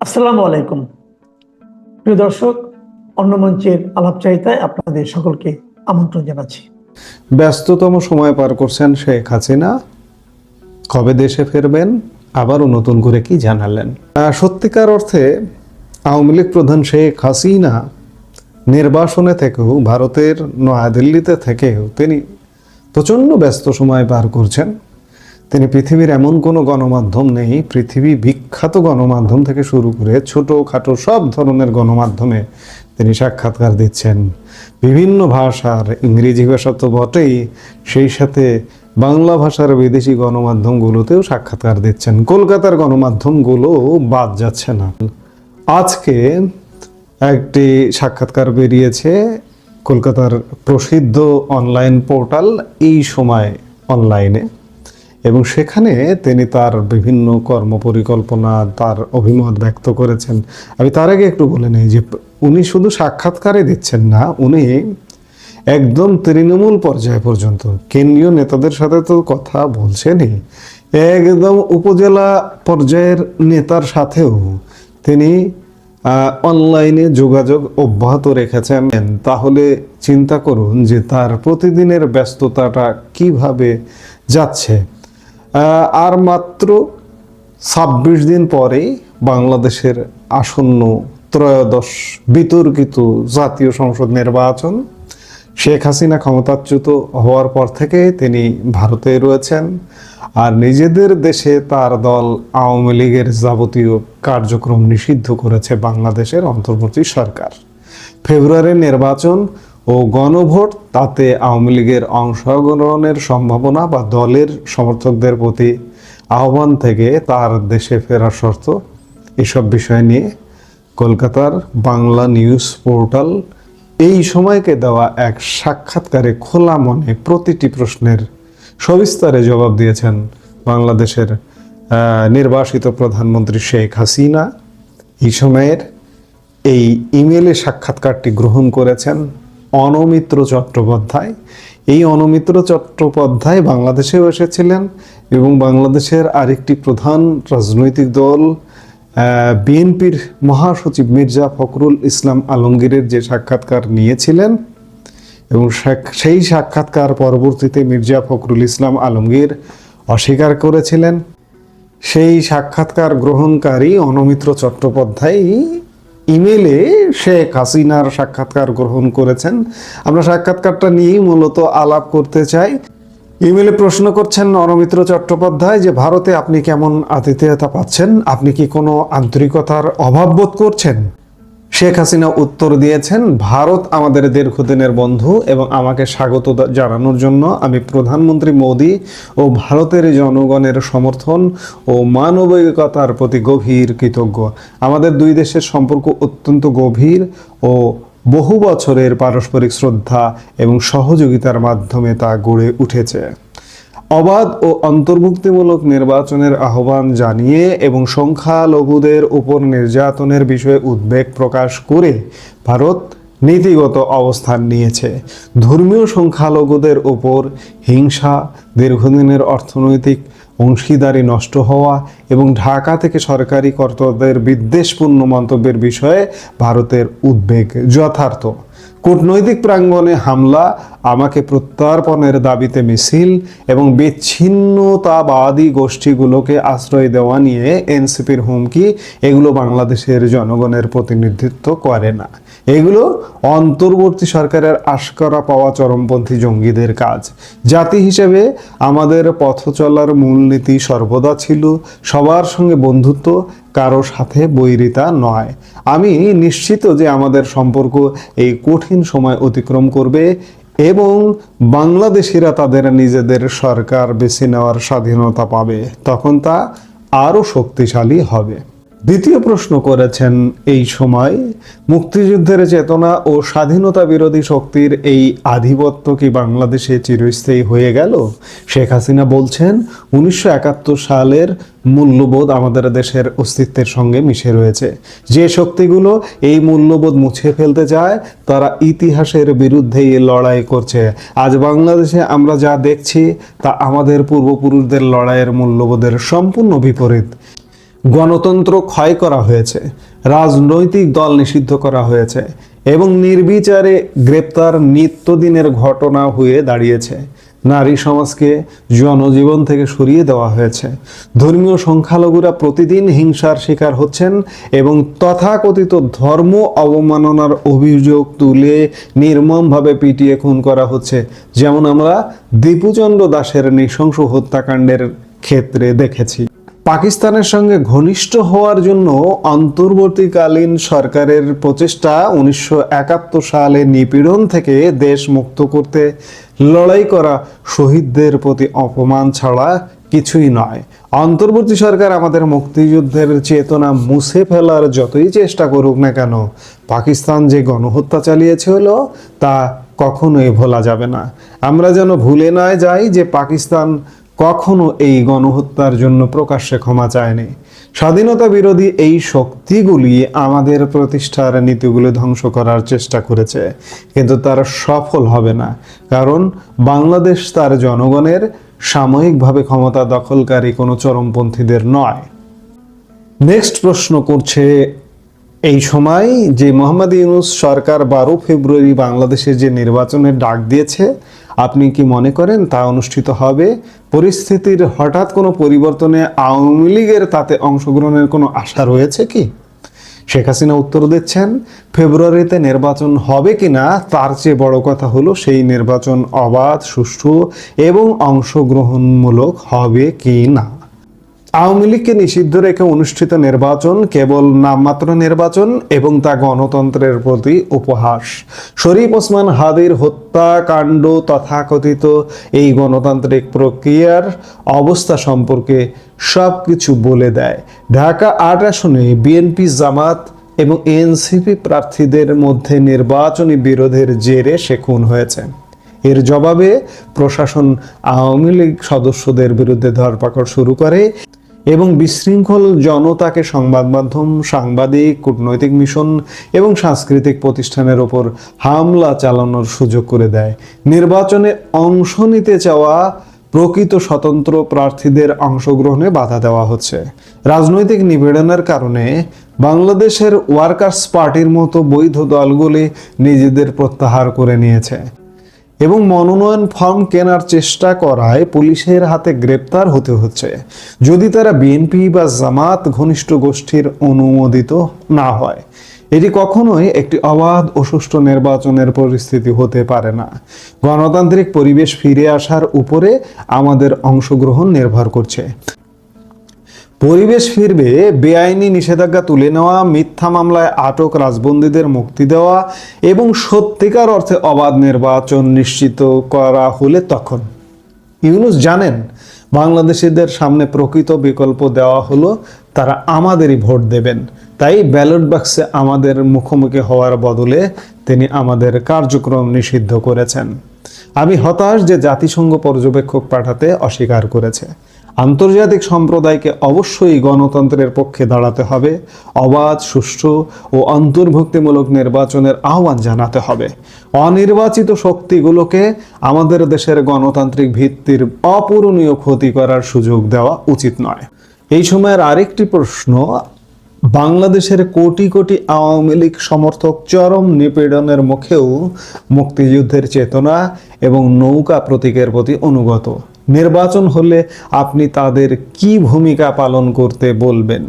আসসালামু আলাইকুম প্রিয় দর্শক, অন্য মঞ্চের আলাপচারিতায় আপনাদের সকলকে আমন্ত্রণ জানাচ্ছি। ব্যস্ততম সময় পার করছেন শেখ হাসিনা, কবে দেশে ফিরবেন, আবারও নতুন করে কি জানালেন? সত্যিকার অর্থে আওয়ামী লীগ প্রধান শেখ হাসিনা নির্বাসনে থেকেও, ভারতের নয়াদিল্লিতে থেকেও তিনি প্রচণ্ড ব্যস্ত সময় পার করছেন। তিনি পৃথিবীর এমন কোনো গণমাধ্যম নেই, পৃথিবী বিখ্যাত গণমাধ্যম থেকে শুরু করে ছোটোখাটো সব ধরনের গণমাধ্যমে তিনি সাক্ষাৎকার দিচ্ছেন। বিভিন্ন ভাষার, ইংরেজি ভাষা তো বটেই, সেই সাথে বাংলা ভাষার বিদেশি গণমাধ্যমগুলোতেও সাক্ষাৎকার দিচ্ছেন। কলকাতার গণমাধ্যমগুলো বাদ যাচ্ছে না। আজকে একটি সাক্ষাৎকার বেরিয়েছে কলকাতার প্রসিদ্ধ অনলাইন পোর্টাল এই সময় অনলাইনে, এবং সেখানে তিনি তার বিভিন্ন কর্মপরিকল্পনা, তার অভিমত ব্যক্ত করেছেন। আমি তার আগে একটু বলে নেই যে উনি শুধু সাক্ষাৎকারে দিচ্ছেন না, উনি একদম তৃণমূল পর্যায় পর্যন্ত কেন্দ্রীয় নেতাদের সাথে তো কথা বলছেনই, একদম উপজেলা পর্যায়ের নেতার সাথেও তিনি অনলাইনে যোগাযোগ অব্যাহত রেখেছেন। তাহলে চিন্তা করুন যে তার প্রতিদিনের ব্যস্ততাটা কিভাবে যাচ্ছে। আর মাত্র ২৬ দিন পরেই বাংলাদেশের আসন্ন ত্রয়োদশ বিতর্কিত জাতীয় সংসদ নির্বাচন। শেখ হাসিনা ক্ষমতাচ্যুত হওয়ার পর থেকে তিনি ভারতে রয়েছেন, আর নিজেদের দেশে তার দল আওয়ামী লীগের যাবতীয় কার্যক্রম নিষিদ্ধ করেছে বাংলাদেশের অন্তর্বর্তী সরকার। ফেব্রুয়ারির নির্বাচন ও গণভোট, তাতে আওয়ামী লীগের অংশগ্রহণের সম্ভাবনা বা দলের সমর্থকদের প্রতি আহ্বান থেকে তার দেশে ফেরার শর্ত, এসব বিষয় নিয়ে কলকাতার বাংলা নিউজ পোর্টাল এই সময়কে দেওয়া এক সাক্ষাৎকারে খোলা মনে প্রতিটি প্রশ্নের সবিস্তারে জবাব দিয়েছেন বাংলাদেশের নির্বাসিত প্রধানমন্ত্রী শেখ হাসিনা। এই সময়ের এই ইমেলে সাক্ষাৎকারটি গ্রহণ করেছেন অনমিত্র চট্টোপাধ্যায়। এই অনমিত্র চট্টোপাধ্যায় বাংলাদেশেও এসেছিলেন এবং বাংলাদেশের আরেকটি প্রধান রাজনৈতিক দল বিএনপির মহাসচিব মির্জা ফখরুল ইসলাম আলমগীরের যে সাক্ষাৎকার নিয়েছিলেন, এবং সেই সাক্ষাৎকার পরবর্তীতে মির্জা ফখরুল ইসলাম আলমগীর অস্বীকার করেছিলেন। সেই সাক্ষাৎকার গ্রহণকারী অনমিত্র চট্টোপাধ্যায় ইমেলে শেখ হাসিনার সাক্ষাৎকার গ্রহণ করেছেন। আমরা সাক্ষাৎকারটা নিয়েই মূলত আলাপ করতে চাই। ইমেলে প্রশ্ন করছেন অনমিত্র চট্টোপাধ্যায় যে ভারতে আপনি কেমন আতিথেয়তা পাচ্ছেন, আপনি কি কোনো আন্তরিকতার অভাব বোধ করছেন? শেখ হাসিনা উত্তর দিয়েছেন, ভারত আমাদের দীর্ঘদিনের বন্ধু এবং আমাকে স্বাগত জানানোর জন্য আমি প্রধানমন্ত্রী মোদী ও ভারতের জনগণের সমর্থন ও মানবিকতার প্রতি গভীর কৃতজ্ঞ। আমাদের দুই দেশের সম্পর্ক অত্যন্ত গভীর ও বহু বছরের পারস্পরিক শ্রদ্ধা এবং সহযোগিতার মাধ্যমে তা গড়ে উঠেছে। অবাধ ও অন্তর্ভুক্তিমূলক নির্বাচনের আহ্বান জানিয়ে এবং সংখ্যালঘুদের উপর নির্যাতনের বিষয়ে উদ্বেগ প্রকাশ করে ভারত নীতিগত অবস্থান নিয়েছে। ধর্মীয় সংখ্যালঘুদের উপর হিংসা, দীর্ঘদিনের অর্থনৈতিক অংশীদারি নষ্ট হওয়া এবং ঢাকা থেকে সরকারি কর্তাদের বিদ্বেষপূর্ণ মন্তব্যের বিষয়ে ভারতের উদ্বেগ যথার্থ। কূটনৈতিক প্রাঙ্গণে হামলা, আমাকে প্রত্যর্পণের দাবিতে মিছিল এবং বিচ্ছিন্নতাবাদী গোষ্ঠীগুলোকে আশ্রয় দেওয়া নিয়ে এনসিপির হুমকি, এগুলো বাংলাদেশের জনগণের প্রতিনিধিত্ব করে না। এগুলো অন্তর্বর্তী সরকারের আশকারা পাওয়া চরমপন্থী জঙ্গিদের কাজ। জাতি হিসেবে আমাদের পথ চলার মূলনীতি সর্বদা ছিল সবার সঙ্গে বন্ধুত্ব, কারো সাথে বৈরিতা নয়। আমি নিশ্চিত যে আমাদের সম্পর্ক এই কঠিন সময় অতিক্রম করবে এবং বাংলাদেশিরা তাদের নিজেদের সরকার বেছে নেওয়ার স্বাধীনতা পাবে, তখন তা আরও শক্তিশালী হবে। দ্বিতীয় প্রশ্ন করেছেন এই সময়, মুক্তিযুদ্ধের চেতনা ও স্বাধীনতা বিরোধী শক্তির এই আধিপত্য কি বাংলাদেশে চিরস্থায়ী হয়ে গেল? শেখ হাসিনা বলছেন, ১৯৭১ সালের মূল্যবোধ আমাদের দেশের অস্তিত্বের সঙ্গে মিশে রয়েছে। যে শক্তিগুলো এই মূল্যবোধ মুছে ফেলতে চায় তারা ইতিহাসের বিরুদ্ধেই লড়াই করছে। আজ বাংলাদেশে আমরা যা দেখছি তা আমাদের পূর্বপুরুষদের লড়াইয়ের মূল্যবোধের সম্পূর্ণ বিপরীত। গণতন্ত্র ক্ষয় করা হয়েছে, রাজনৈতিক দল নিষিদ্ধ করা হয়েছে এবং নির্বিচারে গ্রেপ্তার নিত্যদিনের ঘটনা হয়ে দাঁড়িয়েছে। নারী সমাজকে জনজীবন থেকে সরিয়ে দেওয়া হয়েছে। ধর্মীয় সংখ্যালঘুরা প্রতিদিন হিংসার শিকার হচ্ছেন এবং তথাকথিত ধর্ম অবমাননার অভিযোগ তুলে নির্মমভাবে পিটিয়ে খুন করা হচ্ছে, যেমন আমরা দীপুচন্দ্র দাসের নৃশংস হত্যাকাণ্ডের ক্ষেত্রে দেখেছি। পাকিস্তানের সঙ্গে ঘনিষ্ঠ হওয়ার জন্য অন্তর্বর্তীকালীন সরকারের প্রচেষ্টা 1971 সালে নিপীড়ন থেকে দেশ মুক্ত করতে লড়াই করা শহীদদের প্রতি অপমান ছাড়া কিছুই নয়। অন্তর্বর্তী সরকার আমাদের মুক্তিযুদ্ধের চেতনা মুছে ফেলার যতই চেষ্টা করুক না কেন, পাকিস্তান যে গণহত্যা চালিয়েছিল তা কখনোই ভোলা যাবে না। আমরা যেন ভুলে না যাই যে পাকিস্তান কখনো এই গণহত্যার জন্য প্রকাশ্যে ক্ষমা চায়নি। স্বাধীনতা বিরোধী এই শক্তিগুলি আমাদের প্রতিষ্ঠার নীতিগুলো ধ্বংস করার চেষ্টা করেছে, কিন্তু তারা সফল হবে না, কারণ বাংলাদেশ তার জনগণের, সাময়িকভাবে ক্ষমতা দখলকারী কোনো চরমপন্থীদের নয়। নেক্সট প্রশ্ন করছে, এই সময় যে মোহাম্মদ ইউনূস সরকার 12 ফেব্রুয়ারি বাংলাদেশে যে নির্বাচনের ডাক দিয়েছে, আপনি কি মনে করেন তা অনুষ্ঠিত হবে? পরিস্থিতির হঠাৎ কোনো পরিবর্তনে আওয়ামী লীগের তাতে অংশগ্রহণের কোনো আশা রয়েছে কি? শেখ হাসিনা উত্তর দিচ্ছেন, ফেব্রুয়ারিতে নির্বাচন হবে কিনা তার চেয়ে বড় কথা হলো সেই নির্বাচন অবাধ, সুষ্ঠু এবং অংশগ্রহণমূলক হবে কি না। আওয়ামী লীগকে নিষিদ্ধ রেখে অনুষ্ঠিত নির্বাচন কেবল নামমাত্র নির্বাচন এবং তা গণতন্ত্রের প্রতি উপহাস। শরীফ ওসমান হাদির হত্যাকাণ্ড তথাকথিত এই গণতান্ত্রিক প্রক্রিয়ার অবস্থা সম্পর্কে সবকিছু বলে দেয়। ঢাকা 8 আসনে বিএনপি, জামাত এবং এনসিপি প্রার্থীদের মধ্যে নির্বাচনী বিরোধের জেরে সে খুন হয়েছে। এর জবাবে প্রশাসন আওয়ামী লীগ সদস্যদের বিরুদ্ধে ধরপাকড় শুরু করে এবং বিশৃঙ্খল জনতাকে সংবাদ মাধ্যম, সাংবাদিক, কূটনৈতিক মিশন এবং সাংস্কৃতিক প্রতিষ্ঠানের ওপর হামলা চালানোর সুযোগ করে দেয়। নির্বাচনে অংশ নিতে চাওয়া প্রকৃত স্বতন্ত্র প্রার্থীদের অংশগ্রহণে বাধা দেওয়া হচ্ছে। রাজনৈতিক নিপীড়নের কারণে বাংলাদেশের ওয়ার্কার্স পার্টির মতো বৈধ দলগুলি নিজেদের প্রত্যাহার করে নিয়েছে এবং মনোনয়ন ফর্ম কেনার চেষ্টা করায় পুলিশের হাতে গ্রেপ্তার হতে হচ্ছে, যদি তারা বিএনপি বা জামাত ঘনিষ্ঠ গোষ্ঠীর অনুমোদিত না হয়। এটি কখনোই একটি অবাধ ও সুষ্ঠু নির্বাচনের পরিস্থিতি হতে পারে না। গণতান্ত্রিক পরিবেশ ফিরে আসার উপরে আমাদের অংশগ্রহণ নির্ভর করছে। পরিবেশ ফিরবে, বেআইনি নিষেধাজ্ঞা তুলে নেওয়া, মিথ্যা মামলায় আটক রাজবন্দীদের মুক্তি দেওয়া এবং সত্যিকার অর্থে অবাধ নির্বাচন নিশ্চিত করা হলে তখন। ইউনূস জানেন বাংলাদেশিদের সামনে প্রকৃত বিকল্প দেওয়া হলো তারা আমাদেরই ভোট দেবেন, তাই ব্যালট বাক্সে আমাদের মুখোমুখি হওয়ার বদলে তিনি আমাদের কার্যক্রম নিষিদ্ধ করেছেন। আমি হতাশ যে জাতিসংঘ পর্যবেক্ষক পাঠাতে অস্বীকার করেছে। আন্তর্জাতিক সম্প্রদায়কে অবশ্যই গণতন্ত্রের পক্ষে দাঁড়াতে হবে, অবাধ, সুষ্ঠু ও অন্তর্ভুক্তিমূলক নির্বাচনের আহ্বান জানাতে হবে। অনির্বাচিত শক্তিগুলোকে আমাদের দেশের গণতান্ত্রিক ভিত্তির অপূরণীয় ক্ষতি করার সুযোগ দেওয়া উচিত নয়। এই সময়ের আরেকটি প্রশ্ন, বাংলাদেশের কোটি কোটি আওয়ামী লীগ সমর্থক চরম নিপীড়নের মুখেও মুক্তিযুদ্ধের চেতনা এবং নৌকা প্রতীকের প্রতি অনুগত। নির্বাচন হলে আপনি তাদের কি ভূমিকা পালন করতে বলবেন?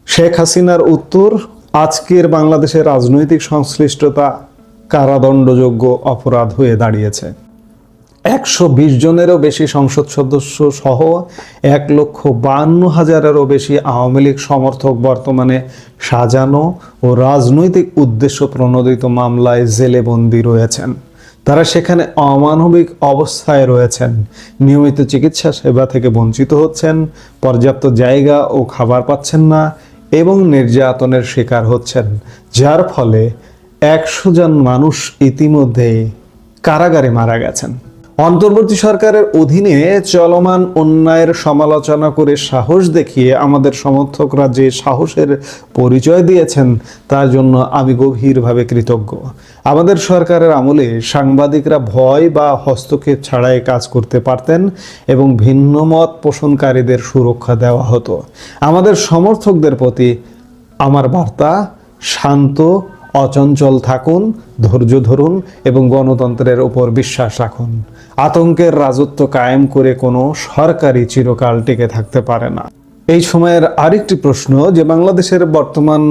শেখ হাসিনার উত্তর, আজকের বাংলাদেশের রাজনৈতিক সংশ্লিষ্টতা কারাদণ্ডযোগ্য অপরাধ হয়ে দাঁড়িয়েছে। 120 জনেরও বেশি সংসদ সদস্য সহ 1,52,000-এরও বেশি আওয়ামী লীগ সমর্থক বর্তমানে সাজানো ও রাজনৈতিক উদ্দেশ্য প্রণোদিত মামলায় জেলে বন্দী রয়েছেন। তারা সেখানে অমানবিক অবস্থায় রয়েছেন, নিয়মিত চিকিৎসা সেবা থেকে বঞ্চিত হচ্ছেন, পর্যাপ্ত জায়গা ও খাবার পাচ্ছেন না এবং নির্যাতনের শিকার হচ্ছেন, যার ফলে 100 জন মানুষ ইতিমধ্যেই কারাগারে মারা গেছেন। অন্তর্বর্তী সরকারের অধীনে চলমান অন্যায়ের সমালোচনা করে সাহস দেখিয়ে আমাদের সমর্থকরা যে সাহসের পরিচয় দিয়েছেন তার জন্য আমি গভীরভাবে কৃতজ্ঞ। আমাদের সরকারের আমলে সাংবাদিকরা ভয় বা হস্তক্ষেপ ছাড়াই কাজ করতে পারতেন এবং ভিন্ন মত পোষণকারীদের সুরক্ষা দেওয়া হতো। আমাদের সমর্থকদের প্রতি আমার বার্তা, শান্ত, অচঞ্চল থাকুন, ধৈর্য ধরুন এবং গণতন্ত্রের উপর বিশ্বাস রাখুন। আতঙ্কের রাজত্ব কায়েম করে কোনো সরকারই চিরকাল টিকে থাকতে পারে না। এই সময়ের আরেকটি প্রশ্ন যে বাংলাদেশের বর্তমান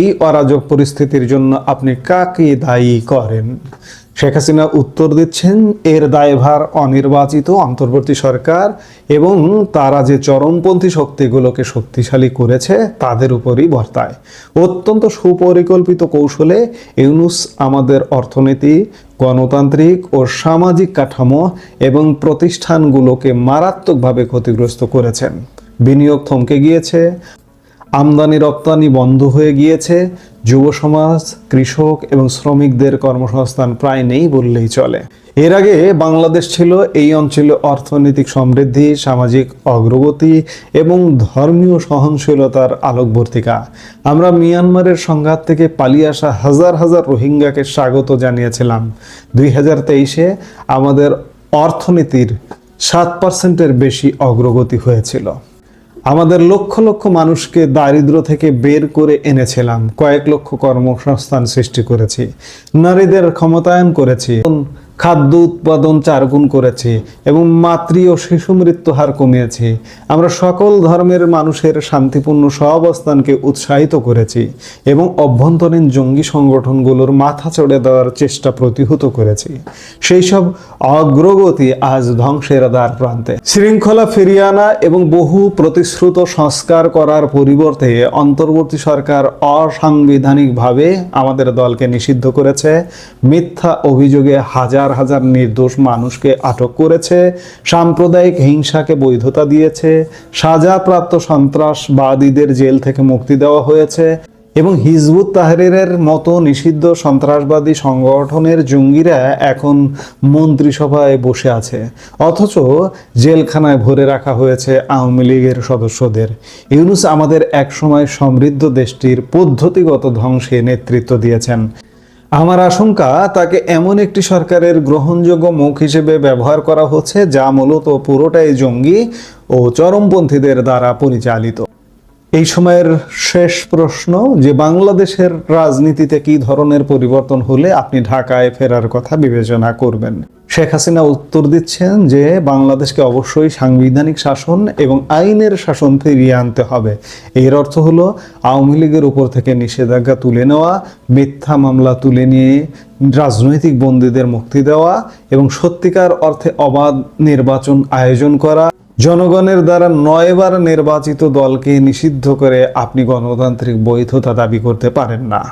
এই অরাজক পরিস্থিতির জন্য আপনি কাকে দায়ী করেন? শেখ হাসিনা উত্তর দিচ্ছেন, এর দায়ভার অনির্বাচিত অন্তর্বর্তী সরকার এবং তারা যে চরমপন্থী শক্তিগুলোকে শক্তিশালী করেছে তাদের উপরই বর্তায়। অত্যন্ত সুপরিকল্পিত কৌশলে ইউনূস আমাদের অর্থনীতি, গণতান্ত্রিক ও সামাজিক কাঠামো এবং প্রতিষ্ঠানগুলোকে মারাত্মকভাবে ক্ষতিগ্রস্ত করেছেন। বিনিয়োগ থমকে গিয়েছে, আমদানি রপ্তানি বন্ধ হয়ে গিয়েছে, যুব সমাজ, কৃষক এবং শ্রমিকদের কর্মসংস্থান প্রায় নেই বললেই চলে। এর আগে বাংলাদেশ ছিল এই অঞ্চলে অর্থনৈতিক সমৃদ্ধি, সামাজিক অগ্রগতি এবং ধর্মীয় সহনশীলতার আলোকবর্তিকা। আমরা মিয়ানমারের সংঘাত থেকে পালিয়ে আসা হাজার হাজার রোহিঙ্গাকে স্বাগত জানিয়েছিলাম। 2023-এ আমাদের অর্থনীতির 7%-এর বেশি অগ্রগতি হয়েছিল। আমাদের লক্ষ লক্ষ মানুষকে দারিদ্র থেকে বের করে এনেছিলাম, কয়েক লক্ষ কর্মসংস্থান সৃষ্টি করেছি, নারীদের ক্ষমতায়ন করেছি, খাদ্য উৎপাদন 4 গুণ করেছি এবং মাতৃ ও শিশু মৃত্যু হার কমিয়েছি। আমরা সকল ধর্মের মানুষের শান্তিপূর্ণ সহাবস্থানকে উৎসাহিত করেছি এবং অভ্যন্তরীণ জঙ্গি সংগঠনগুলোর মাথা চড়ে দেওয়ার চেষ্টা প্রতিহত করেছি। সেই সব অগ্রগতি আজ ধ্বংসের দ্বার প্রান্তে। শৃঙ্খলা ফিরিয়ে আনা এবং বহু প্রতিশ্রুত সংস্কার করার পরিবর্তে অন্তর্বর্তী সরকার অসাংবিধানিকভাবে আমাদের দলকে নিষিদ্ধ করেছে, মিথ্যা অভিযোগে হাজার হাজার নির্দোষ মানুষকে আটক করেছে, সাম্প্রদায়িক হিংসাকে বৈধতা দিয়েছে, সাজাপ্রাপ্ত সন্ত্রাসবাদীদের জেল থেকে মুক্তি দেওয়া হয়েছে এবং হিজবুত তাহরিরের মতো নিষিদ্ধ সন্ত্রাসবাদী সংগঠনের জঙ্গিরা এখন মন্ত্রিসভায় বসে আছে, অথচ জেলখানায় ভরে রাখা হয়েছে আওয়ামী লীগের সদস্যদের। ইউনূস আমাদের একসময় সমৃদ্ধ দেশটির পদ্ধতিগত ধ্বংসে নেতৃত্ব দিয়েছেন। আমার আশঙ্কা তাকে এমন একটি সরকারের গ্রহণযোগ্য মুখ হিসেবে ব্যবহার করা হচ্ছে যা মূলত পুরোটাই জঙ্গি ও চরমপন্থীদের দ্বারা পরিচালিত। এই সময়ের শেষ প্রশ্ন যে বাংলাদেশের রাজনীতিতে কি ধরনের পরিবর্তন হলে আপনি ঢাকায় ফেরার কথা বিবেচনা করবেন? শেখ হাসিনা উত্তর দিচ্ছেন যে বাংলাদেশকে অবশ্যই সাংবিধানিক শাসন এবং আইনের শাসন ফিরিয়ে আনতে হবে। এর অর্থ হলো আওয়ামী লীগের উপর থেকে নিষেধাজ্ঞা তুলে নেওয়া, মিথ্যা মামলা তুলে নিয়ে রাজনৈতিক বন্দীদের মুক্তি দেওয়া এবং সত্যিকার অর্থে অবাধ নির্বাচন আয়োজন করা। জনগণের দ্বারা 9 বার নির্বাচিত দলকে নিষিদ্ধ করে আপনি গণতান্ত্রিক বৈধতা দাবি করতে পারেন না।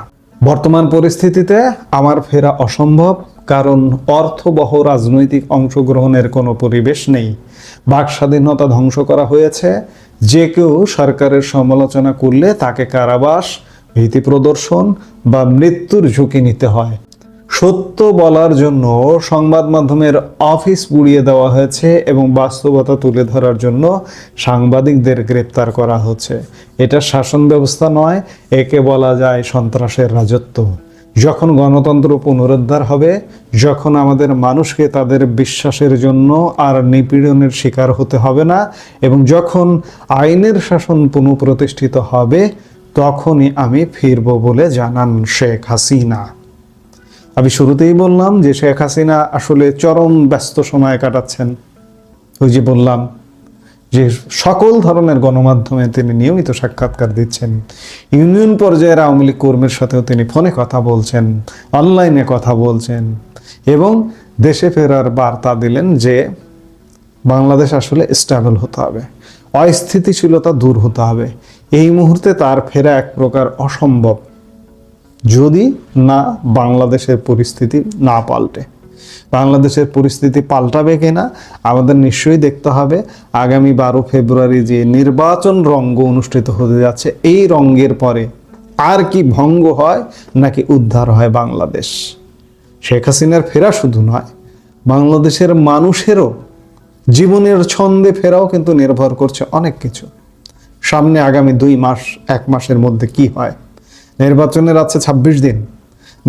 বর্তমান পরিস্থিতিতে আমার ফেরা অসম্ভব, কারণ অর্থবহ রাজনৈতিক অংশগ্রহণের কোনো পরিবেশ নেই। বাক স্বাধীনতা ধ্বংস করা হয়েছে। যে কেউ সরকারের সমালোচনা করলে তাকে কারাবাস, ভীতি প্রদর্শন বা মৃত্যুর ঝুঁকি নিতে হয়। সত্য বলার জন্য সংবাদ মাধ্যমের অফিস পুড়িয়ে দেওয়া হয়েছে এবং বাস্তবতা তুলে ধরার জন্য সাংবাদিকদের গ্রেপ্তার করা হচ্ছে। এটা শাসন ব্যবস্থা নয়, একে বলা যায় সন্ত্রাসের রাজত্ব। যখন গণতন্ত্র পুনরুদ্ধার হবে, যখন আমাদের মানুষকে তাদের বিশ্বাসের জন্য আর নিপীড়নের শিকার হতে হবে না এবং যখন আইনের শাসন পুনঃপ্রতিষ্ঠিত হবে, তখনই আমি ফিরব বলে জানান শেখ হাসিনা। আমি শুরুতেই বললাম যে শেখ হাসিনা আসলে চরম ব্যস্ত সময় কাটাচ্ছেন। ওই যে বললাম যে সকল ধরনের গণমাধ্যমে তিনি নিয়মিত সাক্ষাৎকার দিচ্ছেন, ইউনিয়ন পর্যায়ের আওয়ামী লীগ কর্মীর সাথেও তিনি ফোনে কথা বলছেন, অনলাইনে কথা বলছেন এবং দেশে ফেরার বার্তা দিলেন যে বাংলাদেশ আসলে স্টেবল হতে হবে, অস্থিতিশীলতা দূর হতে হবে। এই মুহূর্তে তার ফেরা এক প্রকার অসম্ভব যদি না বাংলাদেশের পরিস্থিতি না পাল্টে। বাংলাদেশের পরিস্থিতি পাল্টাবে কিনা আমাদের নিশ্চয়ই দেখতে হবে। আগামী 12 ফেব্রুয়ারি যে নির্বাচন রঙ্গ অনুষ্ঠিত হতে যাচ্ছে, এই রঙ্গের পরে আর কি ভঙ্গ হয় নাকি উদ্ধার হয় বাংলাদেশ। শেখ হাসিনার ফেরা শুধু নয়, বাংলাদেশের মানুষেরও জীবনের ছন্দে ফেরাও কিন্তু নির্ভর করছে অনেক কিছু। সামনে আগামী 2 মাস, 1 মাসের মধ্যে কি হয়। নির্বাচনের আছে 26 দিন।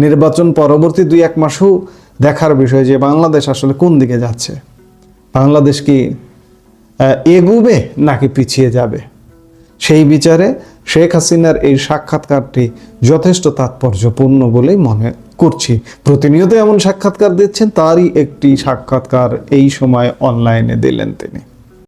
নির্বাচন পরবর্তী 2-1 মাসও দেখার বিষয় যে বাংলাদেশ আসলে কোন দিকে যাচ্ছে। বাংলাদেশ কি এগুবে নাকি পিছিয়ে যাবে। সেই বিচারে শেখ হাসিনার এই সাক্ষাৎকারটি যথেষ্ট তাৎপর্যপূর্ণ বলেই মনে করছি। প্রতিনিয়ত এমন সাক্ষাৎকার দিচ্ছেন, তারই একটি সাক্ষাৎকার এই সময় অনলাইনে দিলেন তিনি।